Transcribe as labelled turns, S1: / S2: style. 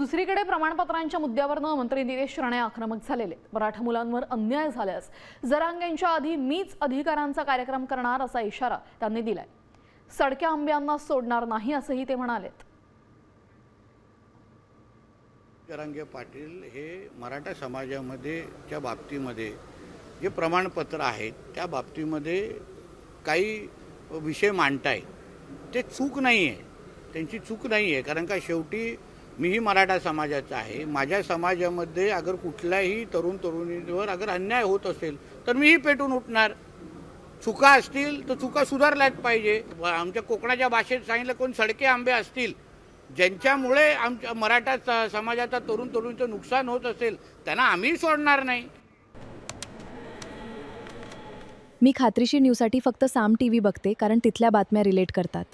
S1: दुसरीकडे प्रमाणपत्रांच्या मुद्द्यावरनं मंत्री निलेश राणे आक्रमक झालेले. मराठा मुलांवर अन्याय झाल्यास जरांगेंच्या आधी मीच अधिकारांचा कार्यक्रम करणार असा इशारा त्यांनी दिलाय. सडक्या आंब्यांना सोडणार नाही असंही ते म्हणालेत.
S2: जरांगे पाटील हे मराठा समाजामध्ये च्या बाबतीमध्ये जे प्रमाणपत्र आहेत त्या बाबतीमध्ये काही विषय मांडताय ते चूक नाही आहे, त्यांची चूक नाही आहे. कारण का शेवटी मीही मराठा समाजाचा आहे. माझ्या समाजामध्ये अगर कुठल्याही तरुण तरुणीवर अगर अन्याय होत असेल तर मीही पेटून उठणार. चुका असतील तर चुका सुधारल्याच पाहिजे. आमच्या कोकणाच्या भाषेत सांगितलं कोण सडके आंबे असतील ज्यांच्यामुळे आमच्या मराठा समाजाचा तरुण तरुणीचं नुकसान होत असेल त्यांना आम्ही सोडणार नाही.
S3: मी खात्रीशीर न्यूजसाठी फक्त साम टीव्ही बघते, कारण तिथल्या बातम्या रिलेट करतात.